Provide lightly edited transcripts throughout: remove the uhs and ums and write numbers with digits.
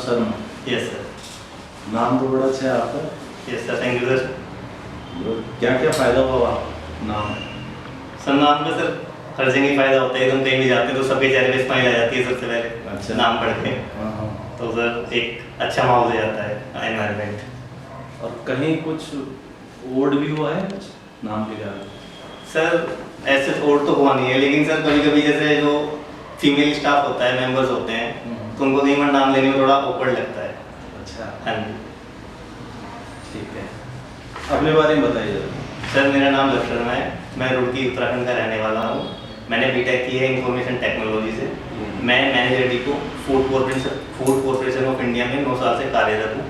Sharma. Yes sir. नाम तो बड़ा अच्छा है आपका। Yes sir, thank you sir. क्या क्या फ़ायदा हुआ नाम? सर नाम का सर हर जगह फ़ायदा होता है, एकदम कहीं भी जाते हैं तो सबके चेहरे पे स्माइल आ जाती है सबसे पहले। अच्छा। नाम पढ़ के हाँ हाँ। तो सर एक अच्छा माहौल हो जाता है एनवायरनमेंट। और कहीं कुछ ओड भी हुआ है कुछ नाम के कारण? सर ऐसे ओड तो हुआ नहीं है, लेकिन सर कभी कभी जैसे जो फीमेल स्टाफ होता है, मेंबर्स होते हैं, तो उनको नीमन नाम लेने में थोड़ा awkward लगता है। अच्छा। हाँ जी। ठीक है, अपने बारे में बताइए जरा। सर मेरा नाम लक्ष्य शर्मा है, मैं रुड़की उत्तराखंड का रहने वाला हूँ। मैंने बीटेक की है इंफॉर्मेशन टेक्नोलॉजी से। मैं manager depot food corporation of India में 9 साल से कार्यरत हूँ।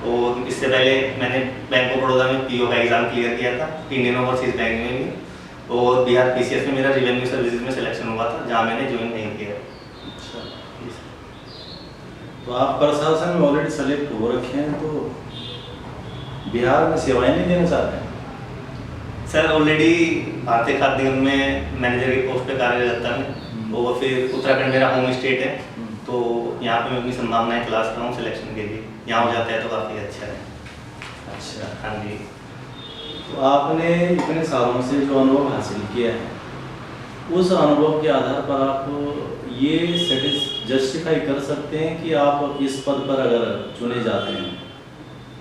और इससे पहले मैंने बैंक ऑफ बड़ौदा में पीओ का एग्ज़ाम क्लियर किया था, इंडियन ओवरसीज बैंक में भी, और बिहार पीसीएस में मेरा रेवेन्यू सर्विसेज में सिलेक्शन हुआ था, जहाँ मैंने ज्वाइन नहीं किया। अच्छा, तो आप प्रशासन में ऑलरेडी सेलेक्ट हो रखे हैं, तो बिहार में सेवाएं नहीं देना चाहते हैं? सर ऑलरेडी भारतीय खाद्य निगम में मैनेजर की पोस्ट पे कार्यरत था मैं, और फिर उत्तराखंड मेरा होम स्टेट है, तो यहाँ पे मैं अपनी संभावनाएं तलाश रहा हूँ सिलेक्शन के लिए। यहाँ हो जाता है तो काफ़ी अच्छा है। अच्छा। हाँ जी। तो आपने इतने सालों से जो अनुभव हासिल किया है, उस अनुभव के आधार पर आप ये जस्टिफाई कर सकते हैं कि आप इस पद पर अगर चुने जाते हैं,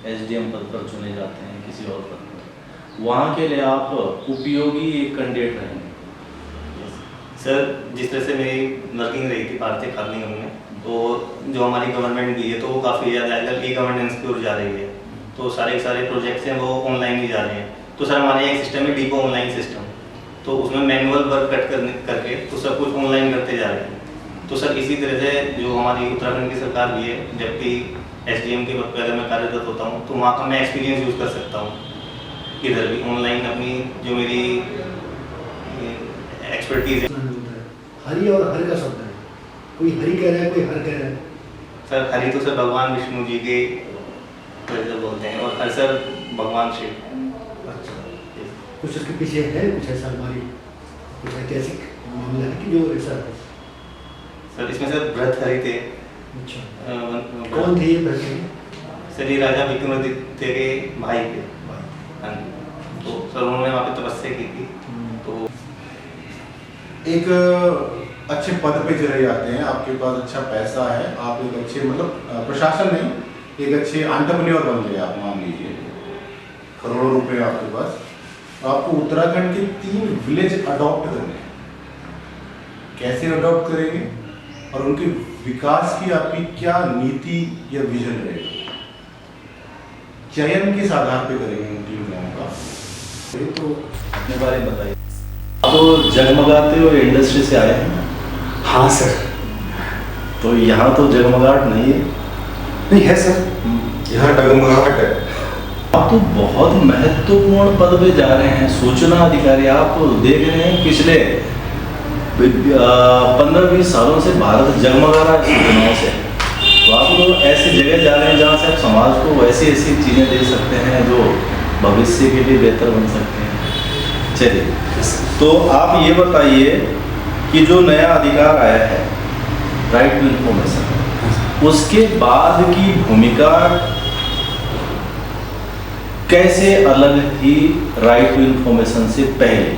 एसडीएम पद पर चुने जाते हैं, किसी और पद पर, वहाँ के लिए आप उपयोगी एक कैंडिडेट रहेंगे? सर जिस तरह से मेरी वर्किंग रही थी भारतीय खाद्य निगम में, तो जो हमारी गवर्नमेंट भी है तो वो काफ़ी ज़्यादा आजकल ई गवर्नेंस की ओर जा रही है, तो सारे प्रोजेक्ट्स हैं वो ऑनलाइन ही जा रहे हैं। तो सर हमारे यहाँ एक सिस्टम है डिपो ऑनलाइन सिस्टम, तो उसमें मैनुअल वर्क कट करके तो सब कुछ ऑनलाइन करते जा रहे हैं। तो सर इसी तरह से जो हमारी उत्तराखंड की सरकार भी है, जबकि एसडीएम के पद पर अगर मैं कार्यरत होता हूँ तो वहाँ का मैं एक्सपीरियंस यूज़ कर सकता हूँ इधर भी ऑनलाइन, अपनी जो मेरी एक्सपर्टीज है। हरि और हर का शब्द है, कोई हरि कह रहा है, कोई हर कह रहा है। सर हरि तो सर भगवान विष्णु जी के वजह से बोलते हैं, और हर सर भगवान शिव। अच्छा, कुछ उसके पीछे है, कुछ ऐसा हमारी कुछ ऐतिहासिक मामला है कि जो ऐसा है? सर इसमें सर भरत हरि थे। अच्छा, कौन थे ये भरत? सर ये राजा विक्रमादित्य के भाई थे। हाँ जी, तो सर उन्होंने वहाँ पे तपस्या की थी। तो एक अच्छे पद पे चले जाते हैं, आपके पास अच्छा पैसा है, आप एक अच्छे मतलब प्रशासन नहीं, एक अच्छे एंटरप्रेन्योर बन गए आप, मान लीजिए करोड़ों रुपए आपके पास, तो आपको उत्तराखंड के 3 विलेज अडॉप्ट करने हैं। कैसे अडॉप्ट करेंगे और उनके विकास की आपकी क्या नीति या विजन रहेगा? चयन किस आधार पे करेंगे उन 3 गाँवों का? तो अपने बारे में बताइए। आप तो जगमगाते हुए इंडस्ट्री से आए हैं। हाँ सर। तो यहाँ तो जगमगाहट नहीं है? नहीं है सर, यहाँ डगमगाहट है। आप तो बहुत महत्वपूर्ण पद पे जा रहे हैं, सूचना अधिकारी। आप देख रहे हैं पिछले 15-20 सालों से भारत जगमगा रहा है सूचनाओं से, तो आप तो ऐसी जगह जा रहे हैं जहाँ से आप समाज को ऐसी ऐसी चीज़ें दे सकते हैं जो भविष्य के लिए बेहतर बन सकते हैं। चलिए, तो आप ये बताइए कि जो नया अधिकार आया है राइट टू इन्फॉर्मेशन, उसके बाद की भूमिका कैसे अलग थी राइट टू इन्फॉर्मेशन से पहले?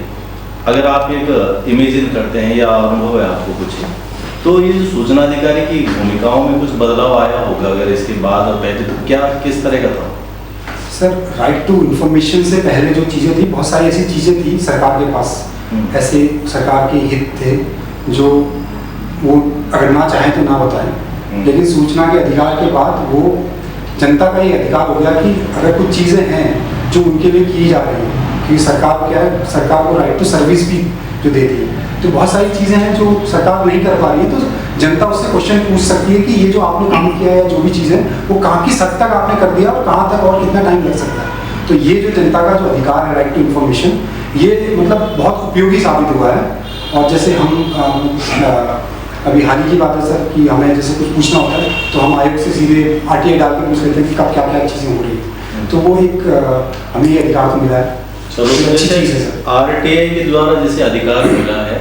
अगर आप एक इमेजिन करते हैं या अनुभव है आपको कुछ, तो ये जो सूचना अधिकारी की भूमिकाओं में कुछ बदलाव आया होगा अगर इसके बाद और पहले, तो क्या किस तरह का था? सर राइट टू इन्फॉर्मेशन से पहले जो चीज़ें थी, बहुत सारी ऐसी चीज़ें थी सरकार के पास, ऐसे सरकार के हित थे जो वो अगर ना चाहें तो ना बताएं, लेकिन सूचना के अधिकार के बाद वो जनता का ये अधिकार हो गया कि अगर कुछ चीज़ें हैं जो उनके लिए की जा रही हैं, क्योंकि सरकार क्या है, सरकार को राइट टू सर्विस भी जो देती है, तो बहुत सारी चीज़ें हैं जो सरकार नहीं कर पा रही है, तो जनता उससे क्वेश्चन पूछ सकती है कि ये जो आपने काम किया है, जो भी चीज़ें वो कहाँ किस हद तक आपने कर दिया और कहाँ तक और कितना टाइम लग सकता है। तो ये जो जनता का जो अधिकार है राइट टू इन्फॉर्मेशन, ये मतलब बहुत उपयोगी साबित हुआ है। और जैसे हम अभी हाल ही की बात है सर कि हमें जैसे कुछ पूछना होता है तो हम आयोग से सीधे RTI डाल के पूछ लेते हैं कि कब क्या क्या चीज़ें हो रही हैं, तो वो एक हमें ये अधिकार तो मिला है। चलो, अच्छी चीज़ है सर। RTI के द्वारा जैसे अधिकार मिला है,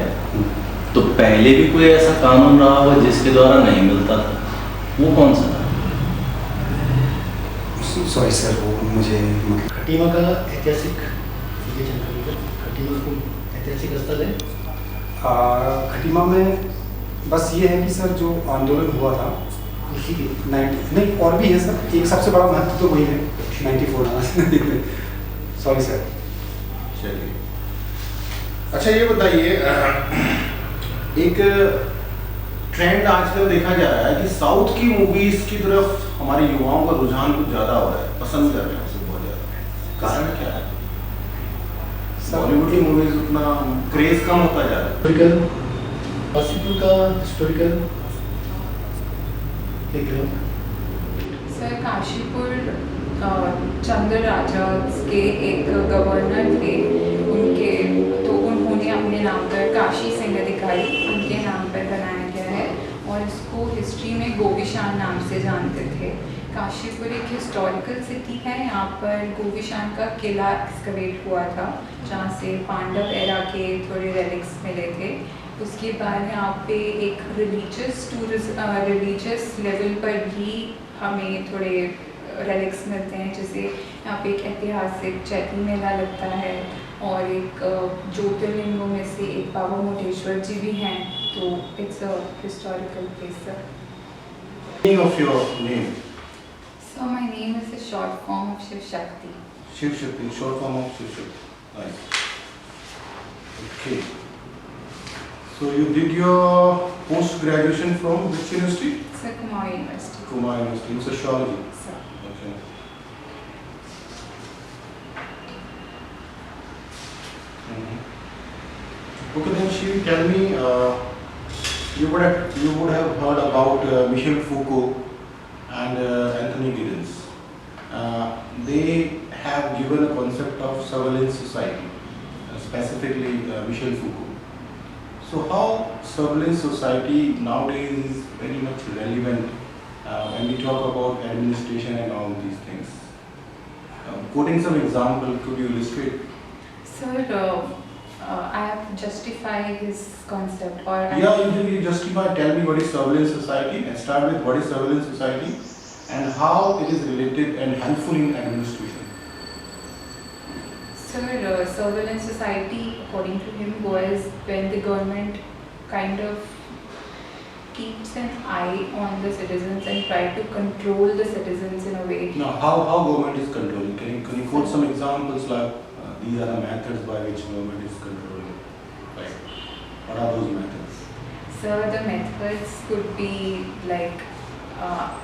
तो पहले भी कोई ऐसा कानून रहा होगा जिसके द्वारा नहीं मिलता था, वो कौन सा था? सॉरी सर, वो मुझे मतलब खटीमा का ऐतिहासिक ये जानकारी है। खटीमा को ऐतिहासिक स्थल है। खटीमा में बस ये है कि सर जो आंदोलन हुआ था उसी के 90 नहीं और भी है सर, एक सबसे बड़ा महत्व तो वही है 94 सॉरी सर। चलिए, अच्छा ये बताइए, एक ट्रेंड आजकल देखा जा रहा है कि साउथ की मूवीज की तरफ हमारे युवाओं का रुझान कुछ ज़्यादा हो रहा है, पसंद कर रहे हैं उसे बहुत ज़्यादा। कारण क्या है? बॉलीवुड की मूवीज उतना क्रेज कम होता जा रहा है। हिस्टोरिकल काशीपुर का हिस्टोरिकल बैकग्राउंड। सर काशीपुर चंद्र राजा के एक गवर्नर थे, उनके तो उन्होंने अपने नाम पर काशी सिंह अधिकारी उनके नाम पर बनाया गया है और इसको हिस्ट्री में गोविशान नाम से जानते थे। काशीपुर एक हिस्टोरिकल सिटी है। यहाँ पर गोविशान का किला एक्सकवेट हुआ था जहाँ से पांडव एरा के थोड़े रेलिक्स मिले थे। उसके बाद यहाँ पे एक रिलीजियस लेवल पर भी हमें थोड़े रेलिक्स मिलते हैं, जैसे यहाँ पे एक ऐतिहासिक चैती मेला लगता है और एक ज्योतिर्लिंगों में से एक बाबा मोटेश्वर जी भी हैं, तो it's a historical place sir. Meaning of your name? So my name is a short form of Shiv Shakti. Shiv Shakti, short form of Shiv Shakti. Nice. Okay. So you did your post graduation from which university? Sir, Kumar University. Kumar University, in sociology. Sir. Okay. Okay, then Shiv, tell me, you would have heard about Michel Foucault and Anthony Giddens. They have given a concept of surveillance society, specifically Michel Foucault. So how surveillance society nowadays is very much relevant when we talk about administration and all these things. Quoting some example, could you illustrate? Sir, I have to justify his concept or Yeah, you justify, tell me what is surveillance society and start with what is surveillance society and how it is related and helpful in administration. Sir, surveillance society, according to him, was when the government kind of keeps an eye on the citizens and try to control the citizens in a way. Now, how government is controlling? Can you quote some examples like these are the methods by which government is controlling? Like, what are those methods? Sir, the methods could be like,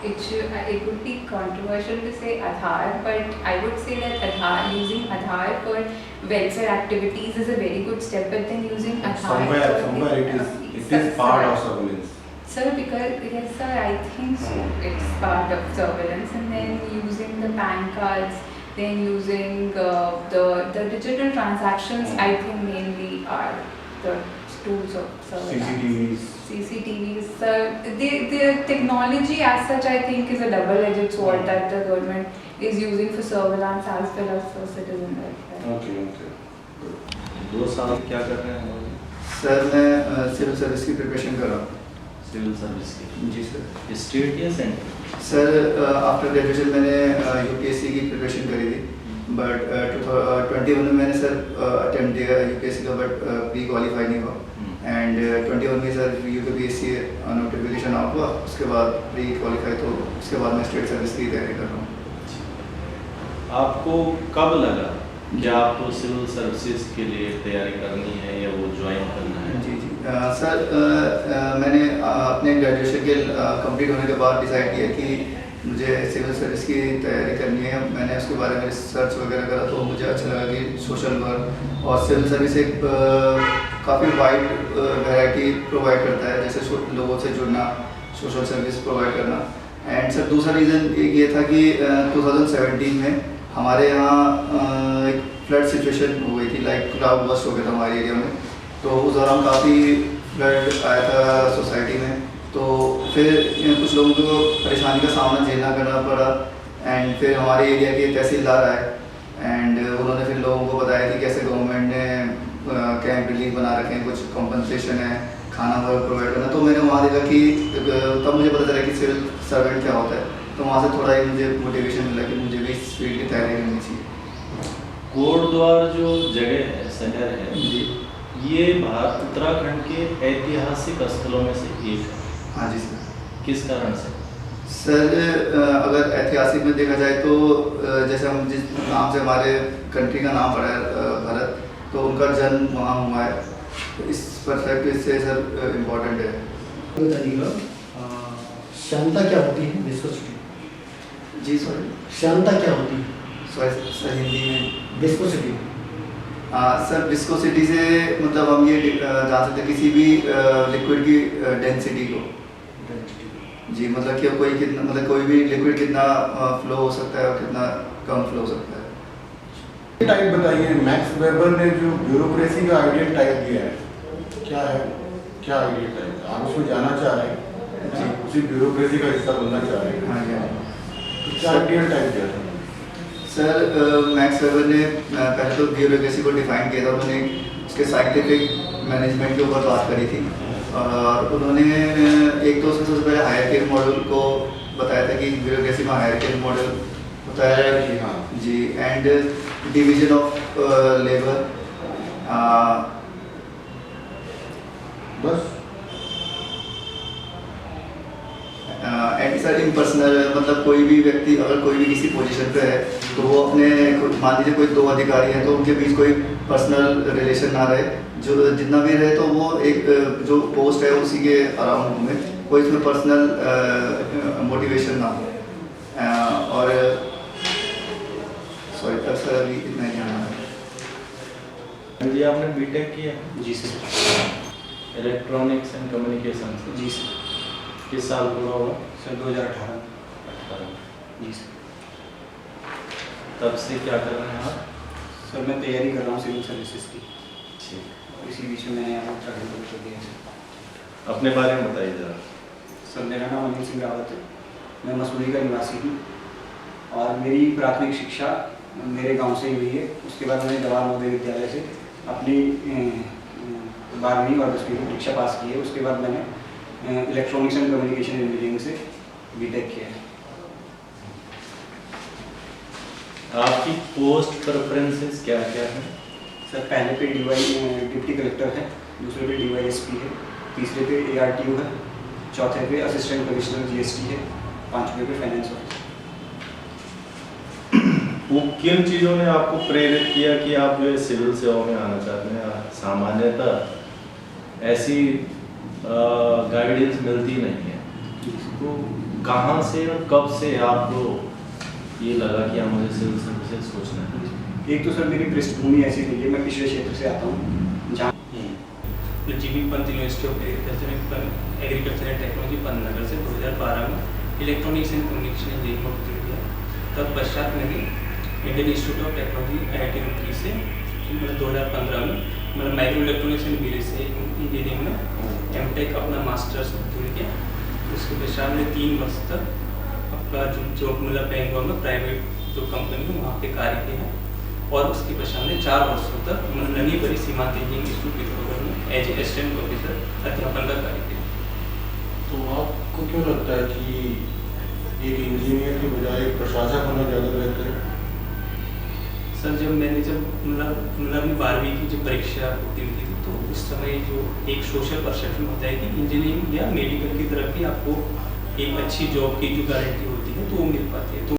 it would be controversial to say Aadhaar, but I would say that using Aadhaar for welfare activities is a very good step, but then using Aadhaar Somewhere it is part of surveillance. Sir, because yes sir, I think so. It's part of surveillance, and then using the PAN cards, then using the digital transactions, I think mainly are the tools of surveillance. CCTVs, sir, the technology as such, I think, is a double-edged sword that the government is using for surveillance as well as for citizen welfare. Okay. 2 साल क्या कर रहे हैं? Sir मैं civil service की preparation कर रहा हूँ। सिविल सर्विस की? जी सर। स्टेट या सेंट्रल? सर आफ्टर ग्रेजुएशन मैंने यूपीएससी की प्रिपरेशन करी थी, बट 2021 में मैंने सर अटेम्प्ट दिया यूपीएससी का, बट प्री क्वालिफाई नहीं हुआ। एंड 21 में सर यूपीएससी नोटिफिकेशन आउट हुआ, उसके बाद प्री क्वालिफाई, तो उसके बाद मैं स्टेट सर्विस की तैयारी कर रहा हूँ। आपको कब लगा कि आपको सिविल सर्विसेज के लिए तैयारी करनी है या वो ज्वाइन करना है? जी सर, मैंने अपने ग्रेजुएशन के कंप्लीट होने के बाद डिसाइड किया कि मुझे सिविल सर्विस की तैयारी करनी है। मैंने उसके बारे में रिसर्च वगैरह करा, तो मुझे अच्छा लगा कि सोशल वर्क और सिविल सर्विस एक काफ़ी वाइड वैरायटी प्रोवाइड करता है, जैसे लोगों से जुड़ना, सोशल सर्विस प्रोवाइड करना। एंड सर दूसरा रीज़न एक ये था कि 2017 में हमारे यहाँ एक फ्लड सिचुएशन हो गई थी, लाइक क्लाउड बस्ट हो गया था हमारे एरिया में, तो उस दौरान काफ़ी फ्लड आया था सोसाइटी में, तो फिर कुछ लोगों को परेशानी का सामना झेलना करना पड़ा। एंड फिर हमारे एरिया के तहसीलदार आए एंड उन्होंने फिर लोगों को बताया कि कैसे गवर्नमेंट ने कैंप रिलीफ बना रखे हैं, कुछ कॉम्पनसेशन है, खाना वगैरह प्रोवाइड करना। तो मैंने वहाँ देखा कि तब मुझे पता चला कि सिविल सर्वेंट क्या होता है। तो वहाँ से थोड़ा ही मुझे मोटिवेशन मिला कि मुझे भी इस फील्ड की तैयारी करनी चाहिए। कोटद्वार जो जगह है, शहर है, जी ये उत्तराखंड के ऐतिहासिक स्थलों में से एक है। हाँ जी सर। किस कारण से? सर अगर ऐतिहासिक में देखा जाए तो जैसे हम जिस नाम से हमारे कंट्री का नाम पड़ा है भारत, तो उनका जन्म वहाँ हुआ है, तो इस परस्पेक्टिव से सर इम्पोर्टेंट है। बताइएगा शांता क्या होती है विस्कोसिटी? जी सॉरी शांता क्या होती है सॉरी सर हिंदी में। विस्कोसिटी? सर विस्कोसिटी से मतलब हम ये जान सकते हैं किसी भी लिक्विड की डेंसिटी को। जी मतलब कि कोई कितना मतलब कोई भी लिक्विड कितना फ्लो हो सकता है और कितना कम फ्लो हो सकता है। टाइप बताइए, मैक्स वेबर ने जो ब्यूरोक्रेसी का आइडियल टाइप दिया है, क्या है, क्या आइडियल टाइप है? आप उसको जाना चाह रहे हैं, जी उसी ब्यूरोक्रेसी का हिस्सा बनना चाह रहे हैं, हाँ जी हाँ। तो क्या आइडियल टाइप दिया था? सर मैक्स वेबर ने पहले तो ब्यूरोक्रेसी को डिफाइन किया था, उन्होंने उसके साइंटिफिक मैनेजमेंट के ऊपर बात करी थी, और उन्होंने एक तो उसमें सबसे पहले हायरार्किकल मॉडल को बताया था कि ब्यूरोक्रेसी में हायरार्किकल मॉडल होता है हाँ जी, एंड डिवीजन ऑफ लेबर। बस एंड सर इम्पर्सनल मतलब कोई भी व्यक्ति अगर कोई भी किसी पोजीशन पे है तो वो अपने मान लीजिए कोई 2 अधिकारी हैं तो उनके बीच कोई पर्सनल रिलेशन ना रहे, जो जितना भी रहे तो वो एक जो पोस्ट है उसी के अराउंड घूमे, कोई इसमें पर्सनल मोटिवेशन ना हो। और सॉरी तब सर अभी इतना ही आना है। जी आपने बीटेक किया? जी सर। इलेक्ट्रॉनिक्स एंड कम्युनिकेशन से? जी सर। किस साल पूरा हुआ? सर 2018। जी सर। तब से क्या कर रहे हैं आप? सर मैं तैयारी कर रहा हूँ सिविल सर्विसेज की, ठीक। इसी बीच में मैंने यहाँ उत्तराखंड कर दिया सर। अपने बारे में बताइए जरा। सर मेरा नाम अनिल सिंह रावत है, मैं मसूरी का निवासी हूँ और मेरी प्राथमिक शिक्षा मेरे गांव से ही हुई है। उसके बाद मैंने जवाहर नवोदय विद्यालय से अपनी 12वीं और 10वीं की परीक्षा पास की है। उसके बाद मैंने इलेक्ट्रॉनिक्स एंड कम्युनिकेशन इंजीनियरिंग से बीटेक किया है। आपकी पोस्ट प्रेफरेंसेस क्या क्या हैं? सर पहले पे डिप्टी कलेक्टर है, दूसरे पे DYSP है, तीसरे पे ARTO है, चौथे पे असिस्टेंट कमिश्नर GST है, 5वें पे फाइनेंस ऑफिसर। वो किन चीज़ों ने आपको प्रेरित किया कि आप जो है सिविल सेवा में आना चाहते हैं? सामान्यतः ऐसी गाइडेंस मिलती नहीं है, तो कहाँ से और कब से आपको ये लगा कि मुझे सिविल सर्विसेज सोचना है? एक तो सर मेरी पृष्ठभूमि ऐसी रही है, मैं पिछड़े क्षेत्र से आता हूँ जहाँ GV Pant university of agriculture and technology Pantnagar से 2012 में इलेक्ट्रॉनिक्स एंड कम्युनिकेशन इंजीनियरिंग में भर्ती किया। तत्पश्चात मैंने Indian institute of technology IIT Roorkee से मतलब 2015 में मतलब माइक्रो इलेक्ट्रॉनिक्स एंड इंजीनियरिंग में MTech अपना मास्टर्स पूरी किया। उसके पश्चात मैंने 3 वर्ष तक आपका जो मतलब बेंगलोर में प्राइवेट जो कंपनी है वहाँ पे कार्य किया, और उसके पश्चात में 4 वर्षों तक ननी बड़ी सीमांत इंजीनियरिंग इंस्टीट्यूट पिथौरागढ़ में एज असिस्टेंट प्रोफेसर अध्यापन का कार्य किया। तो आपको क्यों लगता है कि एक इंजीनियर के बजाय एक प्रशासक होना ज़्यादा बेहतर है? सर जब मतलब अपनी 12वीं की जो परीक्षा होती थी तो उस समय जो एक सोशल परसेप्शन होता है कि इंजीनियरिंग या मेडिकल की तरफ भी आपको एक अच्छी जॉब की जो गारंटी होती है तो वो मिल पाती है। तो